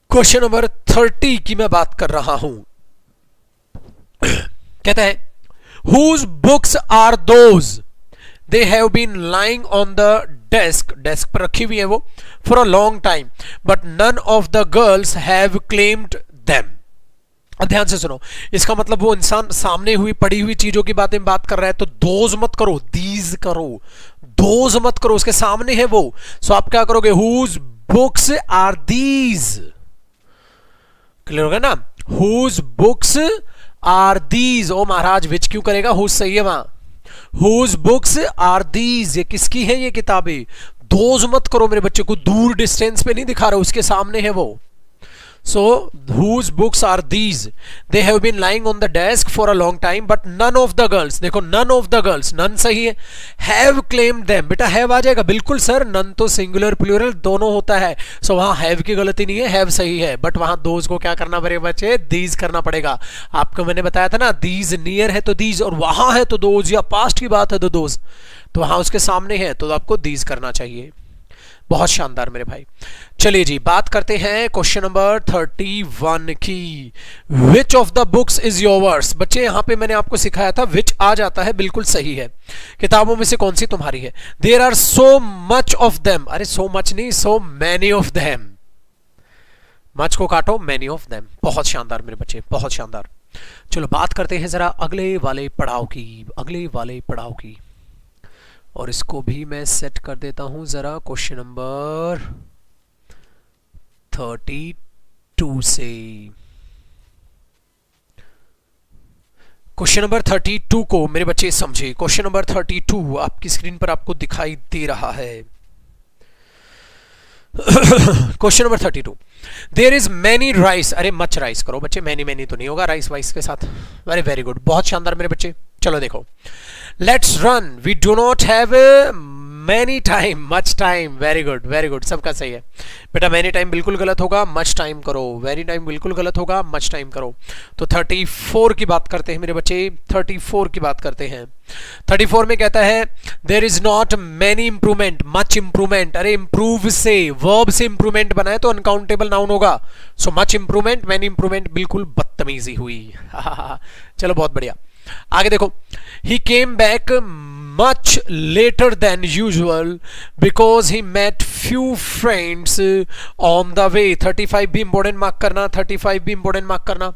क्वेश्चन नंबर 30 की मैं बात कर रहा हूं। कहता है whose books are those they have been lying on the desk, desk पर रखी हुई है वो, for a long time, but none of the girls have claimed them. अब ध्यान से सुनो, इसका मतलब वो इंसान सामने हुई पड़ी हुई चीजों की बातें बात कर रहा है, तो दोज मत करो, दीज करो। दोज मत करो, उसके सामने है वो। सो आप क्या करोगे? Whose books are these. क्लियर होगा ना? Whose books are these. ओ महाराज विच क्यों करेगा? हुज सही है वहां। हुज बुक्स आर दीज, ये किसकी है ये किताबें? दोज मत करो मेरे बच्चे को, दूर डिस्टेंस पे नहीं दिखा रहा, उसके सामने है वो। So whose books are these? They have been lying on the desk for a long time, but none of the girls, देखो none of the girls, none सही है, have claimed them। बेटा have आ जाएगा, बिल्कुल सर। none तो singular plural दोनों होता है, so वहां have की गलती नहीं है, have सही है। बट वहां those को क्या करना पड़ेगा बच्चे? these करना पड़ेगा। आपको मैंने बताया था ना, these near है तो these, और वहां है तो those, या past की बात है तो those, तो वहां उसके सामने है तो आपको these करना चाहिए। बहुत शानदार मेरे भाई। चलिए जी बात करते हैं क्वेश्चन नंबर 31 की। Which of the books is yours? बच्चे यहां पे मैंने आपको सिखाया था विच आ जाता है, बिल्कुल सही है। किताबों में से कौन सी तुम्हारी है? There are so much of them. अरे सो मच नहीं, so many of them. Much को काटो, मैनी ऑफ देम। बहुत शानदार मेरे बच्चे, बहुत शानदार। चलो बात करते हैं जरा अगले वाले पड़ाव की, अगले वाले पड़ाव की। और इसको भी मैं सेट कर देता हूं जरा क्वेश्चन नंबर 32 से। क्वेश्चन नंबर 32 को मेरे बच्चे समझे। क्वेश्चन नंबर 32 आपकी स्क्रीन पर आपको दिखाई दे रहा है। Question number 32, there is many rice, अरे मच राइस करो बच्चे, मैनी मैनी तो नहीं होगा राइस वाइस के साथ। वेरी वेरी गुड, बहुत शानदार मेरे बच्चे। चलो देखो, let's run, we do not have many time, much time. Very good very good, सबका सही है बेटा। मैनी टाइम बिल्कुल गलत होगा, मच टाइम करो। वेरी टाइम बिल्कुल गलत होगा, मच टाइम करो। तो 34 की बात करते हैं मेरे बच्चे, 34 की बात करते हैं। 34 में कहता है there is not many improvement, much improvement. अरे इंप्रूव से, वर्ब से इंप्रूवमेंट बनाए तो अनकाउंटेबल नाउन होगा। So much improvement, many improvement बिल्कुल बदतमीजी हुई। चलो बहुत बढ़िया, आगे देखो। He came back much later than usual because he met few friends on the way। 35 भी इंपोर्टेंट मार्क करना, 35 भी इंपोर्टेंट मार्क करना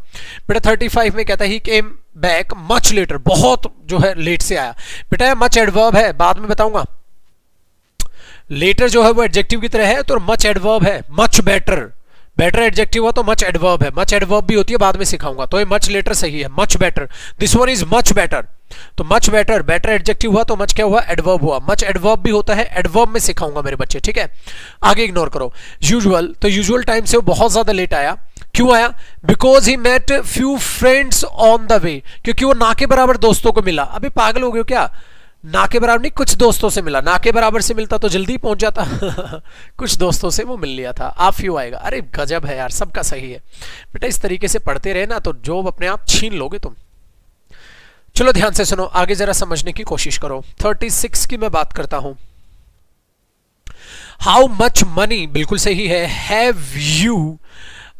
बेटा। 35 में कहता है ही केम बैक मच लेटर, बहुत जो है लेट से आया बेटा। मच एडवर्ब है, बाद में बताऊंगा। लेटर जो है वो एडजेक्टिव की तरह है, तो मच एडवर्ब है। मच बेटर, बेटर एडजेक्टिव हुआ तो मच एडवर्ब है। मच एडवर्ब भी होती है, बाद में सिखाऊंगा। तो ये मच लेटर सही है, much better. This one is much better, तो मच बेटर, बेटर एडजेक्टिव हुआ तो मच क्या हुआ, एडवर्ब हुआ। मच एडवर्ब भी होता है, एडवर्ब में सिखाऊंगा मेरे बच्चे, ठीक है। आगे इग्नोर करो। यूजुअल, तो यूजुअल टाइम से वो बहुत ज्यादा लेट आया। क्यों आया? Because he met few friends on the way, क्योंकि वो ना के बराबर दोस्तों को मिला। अभी पागल हो गए क्या? ना के बराबर नहीं, कुछ दोस्तों से मिला। ना के बराबर से मिलता तो जल्दी पहुंच जाता। कुछ दोस्तों से वो मिल लिया था। आ फ्यू आएगा। अरे गजब है यार, सबका सही है बेटा। इस तरीके से पढ़ते रहे ना तो जॉब अपने आप छीन लोगे तुम। चलो ध्यान से सुनो, आगे जरा समझने की कोशिश करो। 36 की मैं बात करता हूं। हाउ मच मनी बिल्कुल सही है। Have you,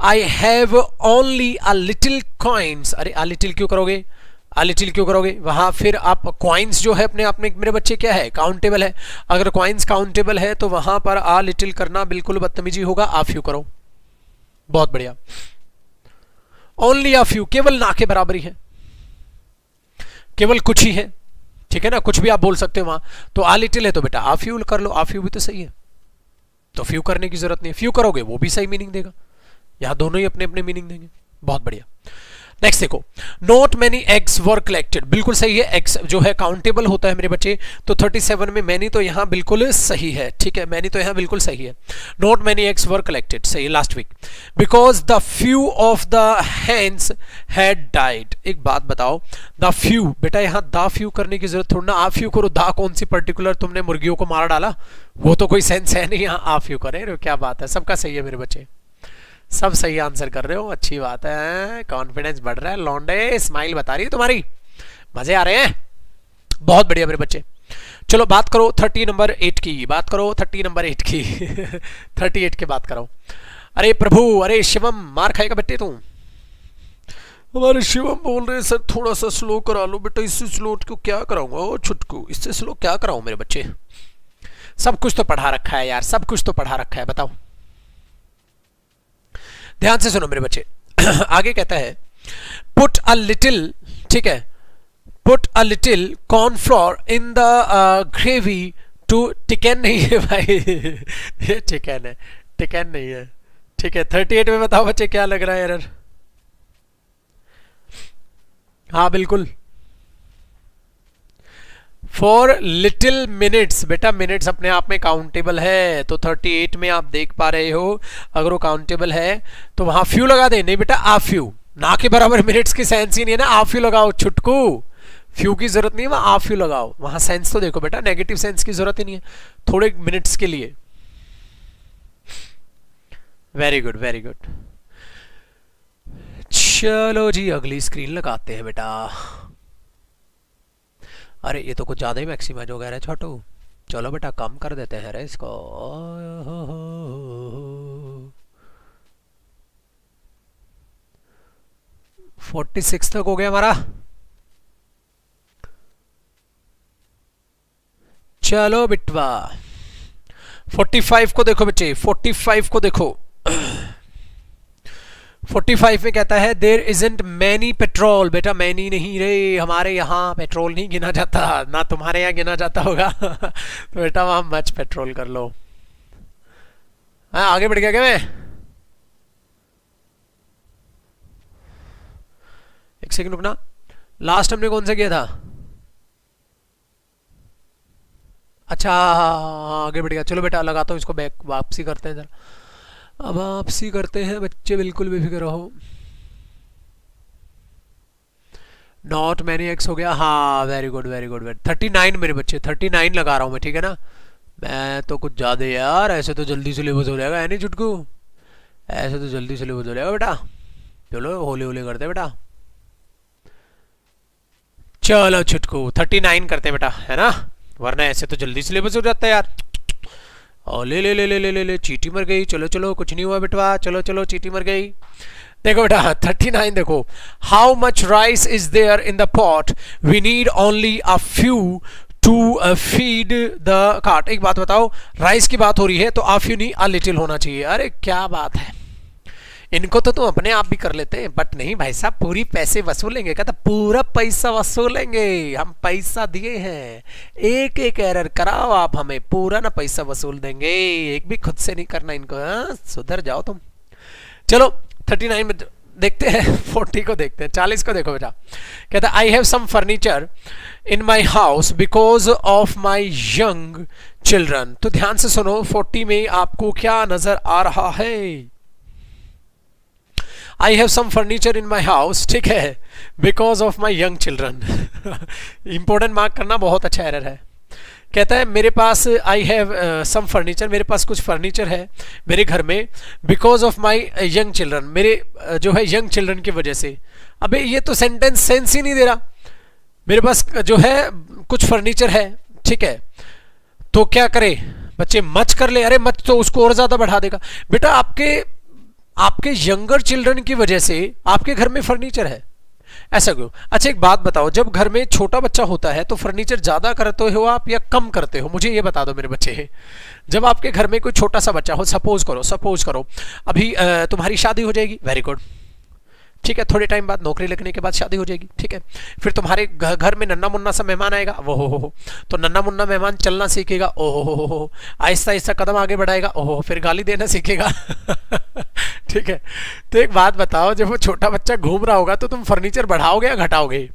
I have only a little coins. अरे अ लिटिल क्यों करोगे, अ लिटिल क्यों करोगे वहां? फिर आप कॉइन्स जो है अपने आप में मेरे बच्चे क्या है, काउंटेबल है। अगर कॉइन्स काउंटेबल है तो वहां पर आ लिटिल करना बिल्कुल बदतमीजी होगा। आ फ्यू करो, बहुत बढ़िया। ओनली आ फ्यू, केवल ना के बराबर ही है, केवल कुछ ही है, ठीक है ना। कुछ भी आप बोल सकते हो वहां। तो आ लिटिल है तो बेटा आ फ्यू कर लो। आ फ्यू भी तो सही है, तो फ्यू करने की जरूरत नहीं है। फ्यू करोगे वो भी सही मीनिंग देगा। यहां दोनों ही अपने अपने मीनिंग देंगे, बहुत बढ़िया। नेक्स्ट देखो, not many eggs were collected, बिल्कुल सही है। एग्स जो है काउंटेबल होता है मेरे बच्चे। तो 37 में मैनी तो यहां बिल्कुल सही है, ठीक है। मैनी तो यहां बिल्कुल सही है। Not many eggs were collected सही है last week. Because the few of the hands had died. एक बात बताओ, द फ्यू बेटा यहां द फ्यू करने की जरूरत थोड़ी ना, आ फ्यू करो। दा कौन सी पर्टिकुलर तुमने मुर्गियों को मार डाला? वो तो कोई सेंस है नहीं, यहां आ फ्यू करे। क्या बात है, सबका सही है मेरे बच्चे, सब सही आंसर कर रहे हो, अच्छी बात है। कॉन्फिडेंस बढ़ रहा है लौंडे, स्माइल बता रही है तुम्हारी, मजे आ रहे हैं, बहुत बढ़िया मेरे बच्चे। चलो बात करो 30 नंबर 8 की, बात करो 30 नंबर 8 की। 38 की बात करो। अरे प्रभु, अरे शिवम, मार खाएगा बेटे तू। हमारे शिवम बोल रहे सर थोड़ा सा स्लो करा लो बेटा। इससे स्लो को क्या कराऊंगा? ओ छुटकू, इससे स्लो क्या कराऊं मेरे बच्चे? सब कुछ तो पढ़ा रखा है यार, सब कुछ तो पढ़ा रखा है, बताओ। ध्यान से सुनो मेरे बच्चे। आगे कहता है पुट अ लिटिल, ठीक है, put a little cornflour in the gravy too, thicken नहीं है भाई। ये चिकन है, टिकन नहीं है, ठीक है। 38 में बताओ बच्चे क्या लग रहा है एरर? हाँ बिल्कुल, फॉर लिटिल मिनट्स बेटा। मिनट्स अपने आप में काउंटेबल है, तो 38 में आप देख पा रहे हो अगर वो काउंटेबल है तो वहां फ्यू लगा दे। नहीं बेटा आ फ्यू, ना के बराबर मिनट्स की सेंस ही नहीं है ना। आ फ्यू लगाओ छुटकू, फ्यू की जरूरत नहीं है वहां, आ फ्यू लगाओ। वहां सेंस तो देखो बेटा, नेगेटिव सेंस की जरूरत ही नहीं है, थोड़े मिनट्स के लिए। Very good very good. चलो जी अगली स्क्रीन लगाते हैं बेटा। अरे ये तो कुछ ज्यादा ही मैक्सिमाइज हो गया रे छोटू। चलो बेटा कम कर देते हैं रे इसको। 46 तक हो गया हमारा। चलो बिटवा 45 को देखो बच्चे, 45 को देखो। 45 में कहता है देर इजंट मैनी पेट्रोल। बेटा मैनी नहीं रे, हमारे यहाँ पेट्रोल नहीं गिना जाता, ना तुम्हारे यहाँ गिना जाता होगा। तो बेटा वहां मच पेट्रोल कर लो। हाँ आगे बढ़ गया क्या मैं? एक सेकंड रुकना, लास्ट हमने कौन सा किया था? अच्छा आगे बढ़ गया। चलो बेटा लगाता हूँ इसको, बैक वापसी करते हैं जरा। अब वापसी करते हैं बच्चे, बिल्कुल बेफिक्र रहो। नॉट मैनी एक्स हो गया, हाँ very good very good very 39 मेरे बच्चे, 39 लगा रहा हूँ मैं, ठीक है ना। मैं तो कुछ ज़्यादा यार, ऐसे तो जल्दी सिलेबस हो जाएगा, है नहीं चुटकू, ऐसे तो जल्दी सिलेबस हो जाएगा बेटा। चलो होले होले करते बेटा, चलो छुटकू 39 करते हैं बेटा, है ना, वरना ऐसे तो जल्दी सिलेबस हो जाता है यार। और ले ले ले ले ले ले ले चीटी मर गई, चलो चलो कुछ नहीं हुआ बेटवा, चलो चलो चीटी मर गई। देखो बेटा 39 देखो, how much rice is there in the pot, we need only a few to feed the cart. एक बात बताओ, राइस की बात हो रही है तो आ फ्यू नहीं, आ लिटिल होना चाहिए। अरे क्या बात है, इनको तो तुम अपने आप भी कर लेते हैं, बट नहीं भाई साहब, पूरी पैसे वसूलेंगे। कहता पूरा पैसा वसूलेंगे, हम पैसा दिए हैं, एक एक एरर कराओ आप हमें, पूरा ना पैसा वसूल देंगे, एक भी खुद से नहीं करना इनको। हाँ सुधर जाओ तुम। चलो 39 में देखते हैं, 40 को देखते हैं, 40 को देखो बेटा। कहता I have some furniture in my house because of my young children. तो ध्यान से सुनो, 40 में आपको क्या नजर आ रहा है? I have some furniture in my house, ठीक है, because of my young children. Important mark करना, बहुत अच्छा एरर है। कहता है मेरे पास आई हैव सम फर्नीचर, मेरे पास कुछ फर्नीचर है मेरे घर में, because of my young children, मेरे जो है यंग चिल्ड्रन की वजह से। अबे ये तो सेंटेंस सेंस ही नहीं दे रहा। मेरे पास जो है कुछ फर्नीचर है, ठीक है, तो क्या करे बच्चे, मच कर ले। अरे मच तो उसको और ज्यादा बढ़ा देगा बेटा, आपके यंगर चिल्ड्रन की वजह से आपके घर में फर्नीचर है, ऐसा क्यों? अच्छा एक बात बताओ, जब घर में छोटा बच्चा होता है तो फर्नीचर ज्यादा करते हो आप या कम करते हो? मुझे ये बता दो मेरे बच्चे। जब आपके घर में कोई छोटा सा बच्चा हो, सपोज करो अभी तुम्हारी शादी हो जाएगी, वेरी गुड, ठीक है, थोड़े टाइम बाद नौकरी लगने के बाद शादी हो जाएगी, ठीक है, फिर तुम्हारे घर में नन्ना मुन्ना सा मेहमान आएगा, वो हो, तो नन्ना मुन्ना मेहमान चलना सीखेगा, ओहो हो, आहिस्ता आहिस्ता कदम आगे बढ़ाएगा, ओहो, फिर गाली देना सीखेगा। ठीक है, तो एक बात बताओ, जब वो छोटा बच्चा घूम रहा होगा तो तुम फर्नीचर बढ़ाओगे या घटाओगे?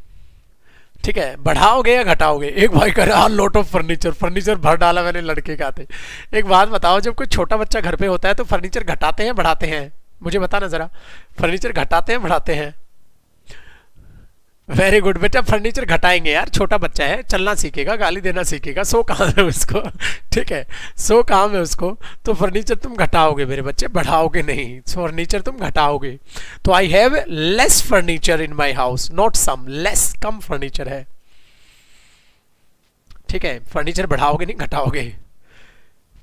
ठीक है, बढ़ाओगे या घटाओगे? एक भाई कह रहा लॉट ऑफ फर्नीचर भर डाला मैंने लड़के के आते। एक बात बताओ, जब कोई छोटा बच्चा घर पे होता है तो फर्नीचर घटाते हैं बढ़ाते हैं? मुझे बताना जरा, फर्नीचर घटाते हैं बढ़ाते हैं? वेरी गुड बेटा, फर्नीचर घटाएंगे यार, छोटा बच्चा है, चलना सीखेगा, गाली देना सीखेगा, सो काम है उसको। ठीक है, सो काम है उसको, तो फर्नीचर तुम घटाओगे मेरे बच्चे, बढ़ाओगे नहीं, फर्नीचर तुम घटाओगे। तो I have less furniture in my house, not some, less, कम फर्नीचर है, ठीक है, फर्नीचर बढ़ाओगे नहीं घटाओगे।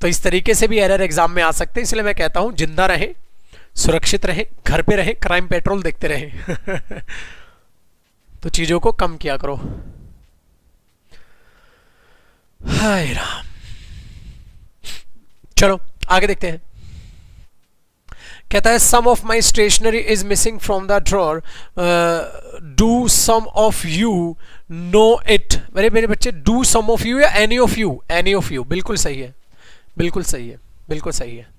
तो इस तरीके से भी एरर एग्जाम में आ सकते हैं, इसलिए मैं कहता हूं जिंदा रहे, सुरक्षित रहे, घर पे रहे, क्राइम पेट्रोल देखते रहे। तो चीजों को कम किया करो। हाय राम, चलो आगे देखते हैं। कहता है some of my stationery is missing from the drawer, do some of you know it. मेरे बच्चे, डू सम ऑफ यू या any of you? Any of you, बिल्कुल सही है, बिल्कुल सही है, बिल्कुल सही है।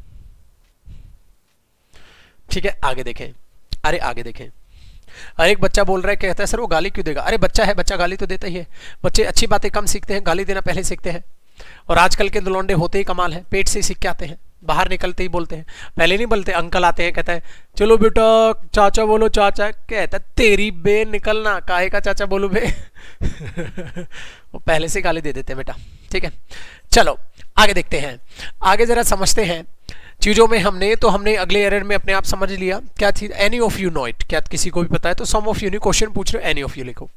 ठीक है, आगे देखें, अरे आगे देखें। अरे एक बच्चा बोल रहा है, कहता है सर वो गाली क्यों देगा? अरे बच्चा है, बच्चा गाली तो देता ही है। बच्चे अच्छी बातें कम सीखते हैं, गाली देना पहले सीखते हैं। और आजकल के लौंडे होते ही कमाल है, पेट से ही सीख के आते हैं, बाहर निकलते ही बोलते हैं, पहले नहीं बोलते। अंकल आते हैं, कहता है चलो बेटा चाचा बोलो, चाचा कहता है तेरी बे निकलना, काहे का चाचा बोलू बे। वो पहले से गाली दे देते हैं बेटा। ठीक है, चलो आगे देखते हैं, आगे जरा समझते हैं चीजों में। हमने अगले एरर में अपने आप समझ लिया क्या थी, any of you know it, क्या किसी को भी पता है? तो सम ऑफ यू नहीं, क्वेश्चन पूछ रहे हो, एनी ऑफ यू लिखो।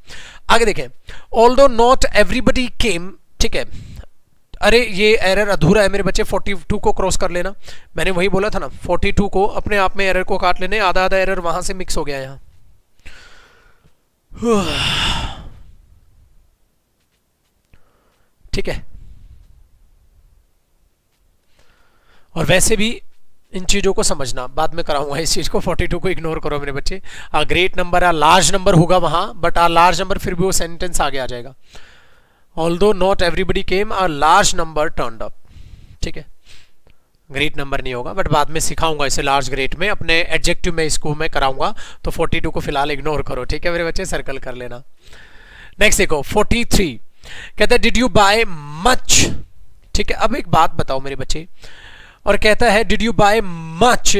आगे देखें, ऑल्दो नॉट एवरीबडी केम, ठीक है। अरे ये एरर अधूरा है मेरे बच्चे, 42 को क्रॉस कर लेना, मैंने वही बोला था ना, 42 को अपने आप में एरर को काट लेने, आधा आधा एरर वहां से मिक्स हो गया यहां। ठीक है, और वैसे भी इन चीजों को समझना, बाद में कराऊंगा इस चीज को, 42 को इग्नोर करो मेरे बच्चे। आ ग्रेट नंबर, आ लार्ज नंबर होगा वहां, बट आ लार्ज नंबर फिर भी वो सेंटेंस आगे आ जाएगा। Although not everybody came, a large number turned up. ठीक है, ग्रेट नंबर नहीं होगा, बट बाद में सिखाऊंगा इसे लार्ज ग्रेट में, अपने एडजेक्टिव में इसको मैं कराऊंगा। तो 42 को फिलहाल इग्नोर करो, ठीक है मेरे बच्चे, सर्कल कर लेना। नेक्स्ट देखो 43, कहते हैं डिड यू बाय मच। ठीक है, अब एक बात बताओ मेरे बच्चे, और कहता है did you buy much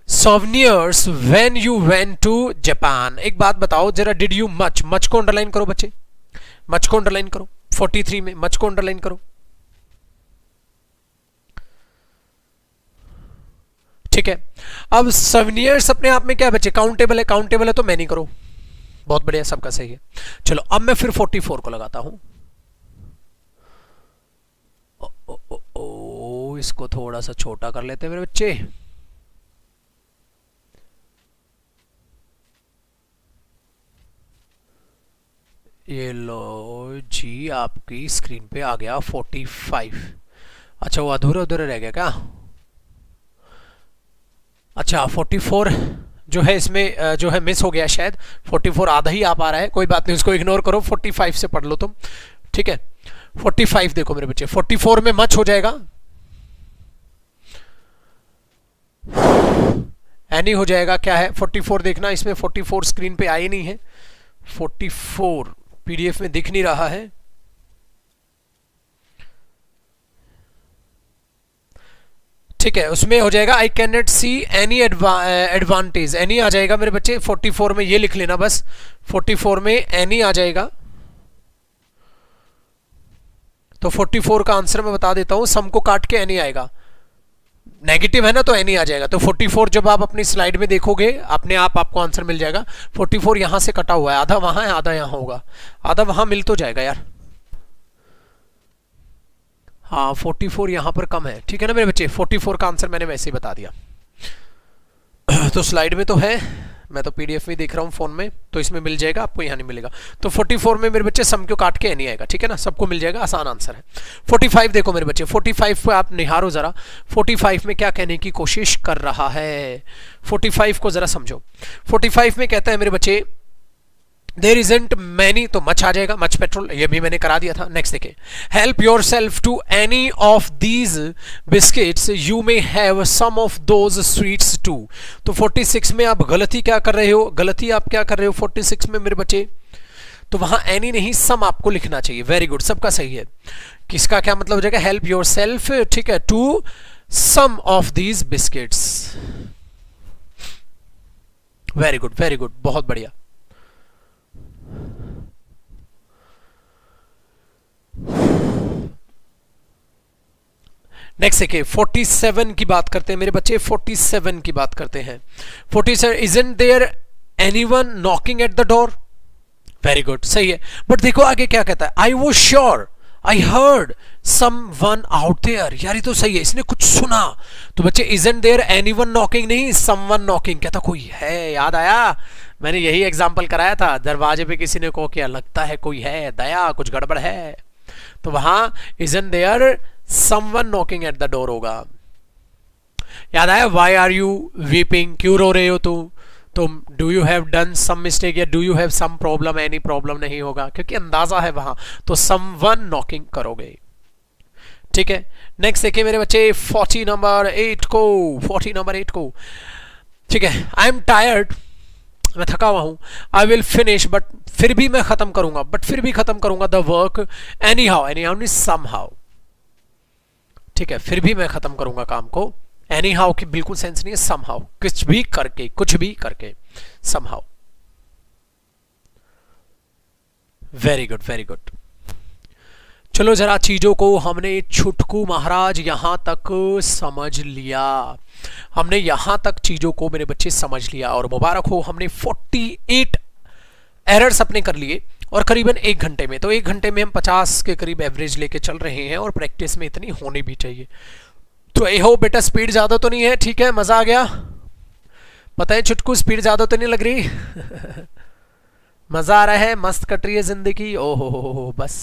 souvenirs when you went to Japan. एक बात बताओ जरा, डिड यू मच को अंडरलाइन करो बच्चे, मच को अंडरलाइन करो, 43 में मच को अंडरलाइन करो। ठीक है, अब सोवेनियर्स अपने आप में क्या है बच्चे, काउंटेबल है, काउंटेबल है तो मैनी करो, बहुत बढ़िया, सबका सही है। चलो अब मैं फिर 44 को लगाता हूं। इसको थोड़ा सा छोटा कर लेते हैं मेरे बच्चे। ये लो जी, आपकी स्क्रीन पे आ गया 45। अच्छा वो अधूरा अधूरा रह गया क्या? अच्छा 44 जो है इसमें जो है मिस हो गया शायद, 44 आधा ही आ पा रहा है, कोई बात नहीं, उसको इग्नोर करो, 45 से पढ़ लो तुम। ठीक है 45 देखो मेरे बच्चे, 44 में मच हो जाएगा, एनी हो जाएगा, क्या है 44 देखना, इसमें 44 स्क्रीन पे आई नहीं है, 44 पीडीएफ में दिख नहीं रहा है। ठीक है उसमें हो जाएगा I can not see any advantage, any आ जाएगा मेरे बच्चे 44 में, ये लिख लेना बस, 44 में एनी आ जाएगा। तो 44 का आंसर मैं बता देता हूं, सम को काट के एनी आएगा, नेगेटिव है ना तो एनी आ जाएगा। तो 44 जब आप अपनी स्लाइड में देखोगे अपने आप आपको आंसर मिल जाएगा। 44 यहां से कटा हुआ है, आधा वहां है आधा यहां होगा, आधा वहां मिल तो जाएगा यार। हाँ 44 यहां पर कम है, ठीक है ना मेरे बच्चे, 44 का आंसर मैंने वैसे ही बता दिया। तो स्लाइड में तो है, मैं तो पीडीएफ में देख रहा हूँ फोन में, तो इसमें मिल जाएगा, आपको यहाँ नहीं मिलेगा। तो 44 में मेरे बच्चे सम क्यों काट के नहीं आएगा, ठीक है ना, सबको मिल जाएगा, आसान आंसर है। 45 देखो मेरे बच्चे, 45 पे आप निहारो जरा, 45 में क्या कहने की कोशिश कर रहा है, 45 को जरा समझो। 45 में कहता है मेरे बच्चे देर इजेंट मैनी, तो मच आ जाएगा, मच पेट्रोल, ये भी मैंने करा दिया था। नेक्स्ट देखिए, help yourself to any of these biscuits you may have some of those sweets too. तो 46 में आप गलती क्या कर रहे हो, गलती आप क्या कर रहे हो 46 में मेरे बच्चे, तो वहां एनी नहीं सम आपको लिखना चाहिए। वेरी गुड, सबका सही है। किसका क्या मतलब हो जाएगा, हेल्प योर सेल्फ, ठीक है, to some of these biscuits. Very good very good, बहुत बढ़िया। नेक्स्ट देखिए 47 की बात करते हैं मेरे बच्चे, 47 की बात करते हैं। 47 isn't there anyone knocking at the door. Very good, सही है। बट देखो आगे क्या कहता है, I was sure I heard someone out there. यार ये तो सही है, इसने कुछ सुना। तो बच्चे इजंट देयर एनीवन नॉकिंग नहीं, समवन नॉकिंग, कहता कोई है। याद आया, मैंने यही एग्जाम्पल कराया था, दरवाजे पे किसी ने को किया, लगता है कोई है, दया कुछ गड़बड़ है। तो वहां isn't there someone knocking at the door होगा। याद आया, वाई आर यू वीपिंग, क्यों रो रहे हो तुम do you have done some mistake या do you have some problem, any problem नहीं होगा क्योंकि अंदाजा है वहां, तो समवन नॉकिंग करोगे। ठीक है नेक्स्ट देखिए मेरे बच्चे 40 नंबर 8 को, ठीक है, आई एम टायर्ड, मैं थका हुआ हूं, आई विल फिनिश बट, फिर भी मैं खत्म करूंगा, बट फिर भी खत्म करूंगा, the work anyhow, anyhow somehow. ठीक है, फिर भी मैं खत्म करूंगा काम को, एनी हाउ की बिल्कुल सेंस नहीं है, सम हाउ, कुछ भी करके somehow. Very good very good. चलो जरा चीजों को हमने छुटकू महाराज यहां तक समझ लिया, हमने यहां तक चीजों को मेरे बच्चे समझ लिया, और मुबारक हो हमने 48 एरर्स अपने कर लिए, और करीबन 1 घंटे में, तो 1 घंटे में हम 50 के करीब एवरेज लेके चल रहे हैं, और प्रैक्टिस में इतनी होनी भी चाहिए। तो ए हो बेटा, स्पीड ज्यादा तो नहीं है, ठीक है, मजा आ गया, पता है छुटकू स्पीड ज्यादा तो नहीं लग रही मजा आ रहा है, मस्त कट रही है जिंदगी, ओहो बस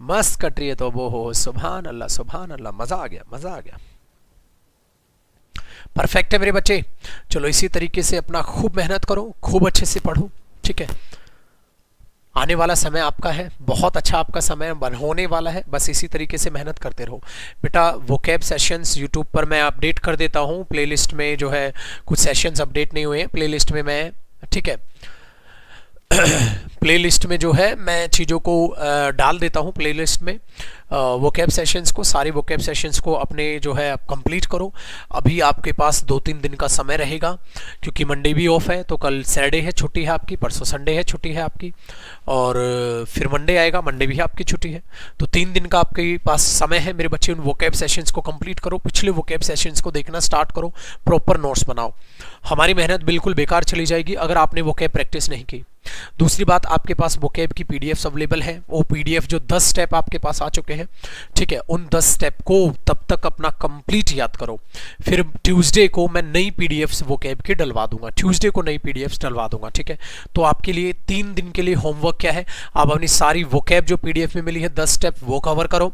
मस्त कट रही है, तो वो हो सुभान अल्लाह, मजा आ गया। परफेक्ट है मेरे बच्चे। चलो इसी तरीके से अपना खूब मेहनत करो, खूब अच्छे से पढ़ो, ठीक है, आने वाला समय आपका है, बहुत अच्छा आपका समय होने वाला है, बस इसी तरीके से मेहनत करते रहो बेटा। वोकैब सेशंस यूट्यूब पर मैं अपडेट कर देता हूँ, प्लेलिस्ट में जो है कुछ सेशंस अपडेट नहीं हुए हैं प्लेलिस्ट में मैं, ठीक है प्लेलिस्ट में जो है मैं चीज़ों को डाल देता हूँ प्लेलिस्ट में, वोकैब सेशंस को, सारे वोकैब सेशंस को अपने जो है आप कंप्लीट करो। अभी आपके पास 2-3 दिन का समय रहेगा, क्योंकि मंडे भी ऑफ है, तो कल सैटरडे है, छुट्टी है आपकी, परसों संडे है, छुट्टी है आपकी, और फिर मंडे आएगा, मंडे भी आपकी छुट्टी है। तो 3 दिन का आपके पास समय है मेरे बच्चे। उन वोकैब सेशंस को कंप्लीट करो, पिछले वोकैब सेशंस को देखना स्टार्ट करो, प्रॉपर नोट्स बनाओ। हमारी मेहनत बिल्कुल बेकार चली जाएगी अगर आपने वोकैब प्रैक्टिस नहीं की। दूसरी बात, आपके पास वोकैब की पीडीएफ अवेलेबल है, वो पीडीएफ जो 10 स्टेप आपके पास आ चुके हैं, ठीक है, उन 10 स्टेप को तब तक अपना कंप्लीट याद करो। फिर ट्यूसडे को मैं नई पीडीएफ वोकैब की डलवा दूंगा, ट्यूसडे को नई पीडीएफ डलवा दूंगा, ठीक है। तो आपके लिए 3 दिन के लिए होमवर्क क्या है, आप अपनी सारी वोकैब जो पीडीएफ में मिली है 10 स्टेप वो कवर करो।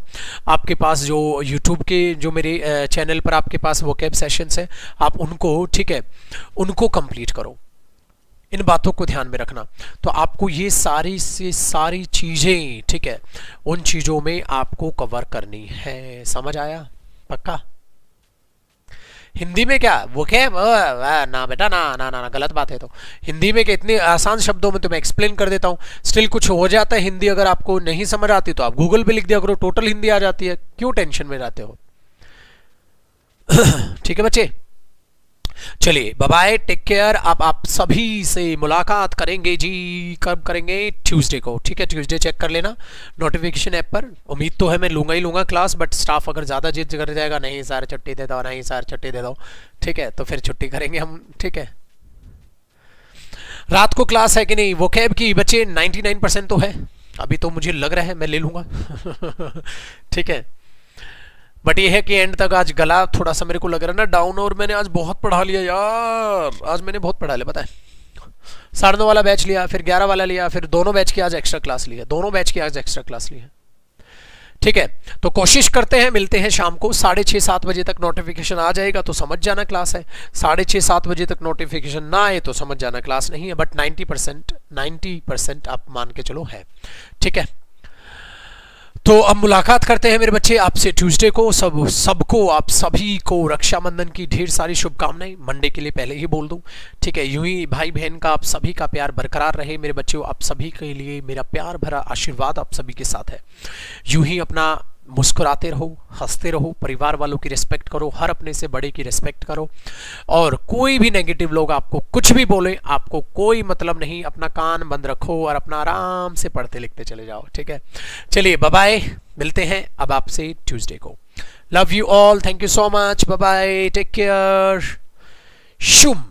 आपके पास जो यूट्यूब के जो मेरे चैनल पर आपके पास वोकैब सेशंस है, आप उनको, ठीक है, उनको कंप्लीट करो। इन बातों को ध्यान में रखना। तो आपको ये सारी से सारी चीजें, ठीक है, उन चीजों में आपको कवर करनी है। समझ आया? पक्का? हिंदी में क्या वो क्या ना बेटा, ना ना ना, ना गलत बात है। तो हिंदी में क्या, इतने आसान शब्दों में तो मैं एक्सप्लेन कर देता हूँ, स्टिल कुछ हो जाता है हिंदी, अगर आपको नहीं समझ आती तो आप गूगल पे लिख दिया करो, टोटल हिंदी आ जाती है, क्यों टेंशन में रहते हो? ठीक है बच्चे, चलिए बाय बाय, टेक केयर। अब आप सभी से मुलाकात करेंगे जी, कब करेंगे? ट्यूसडे को, ठीक है। ट्यूसडे चेक कर लेना नोटिफिकेशन ऐप पर। उम्मीद तो है मैं लूंगा ही लूंगा क्लास, बट स्टाफ अगर ज़्यादा जिद कर जाएगा, नहीं सर छुट्टी दे दो, नहीं सर छुट्टी दे दो, ठीक है, तो फिर छुट्टी करेंगे हम, ठीक है। रात को क्लास है कि नहीं वोकैब की बच्चे? 99% तो है, अभी तो मुझे लग रहा है मैं ले लूंगा। ठीक है, बट ये है कि एंड तक आज गला थोड़ा सा मेरे को लग रहा है ना डाउन, और मैंने आज बहुत पढ़ा लिया यार, आज मैंने बहुत पढ़ा लिया, पता है। 9:30 वाला बैच लिया, फिर 11 वाला लिया, फिर दोनों बैच की आज एक्स्ट्रा क्लास ली है, दोनों बैच की आज एक्स्ट्रा क्लास ली है, ठीक है। तो कोशिश करते हैं, मिलते हैं शाम को 6:30-7 बजे तक। नोटिफिकेशन आ जाएगा तो समझ जाना क्लास है, 6:30-7 बजे तक नोटिफिकेशन ना आए तो समझ जाना क्लास नहीं है, बट 90% आप मान के चलो है, ठीक है। तो अब मुलाकात करते हैं मेरे बच्चे आपसे ट्यूसडे को। सबको आप सभी को रक्षाबंधन की ढेर सारी शुभकामनाएं, मंडे के लिए पहले ही बोल दूं, ठीक है। यूं ही भाई बहन का आप सभी का प्यार बरकरार रहे मेरे बच्चों, आप सभी के लिए मेरा प्यार भरा आशीर्वाद आप सभी के साथ है। यूं ही अपना मुस्कुराते रहो, हंसते रहो, परिवार वालों की रिस्पेक्ट करो, हर अपने से बड़े की रिस्पेक्ट करो, और कोई भी नेगेटिव लोग आपको कुछ भी बोले, आपको कोई मतलब नहीं, अपना कान बंद रखो और अपना आराम से पढ़ते लिखते चले जाओ, ठीक है। चलिए बाय बाय, मिलते हैं अब आपसे ट्यूसडे को। Love you all, thank you so much, bye bye, take care, शुम।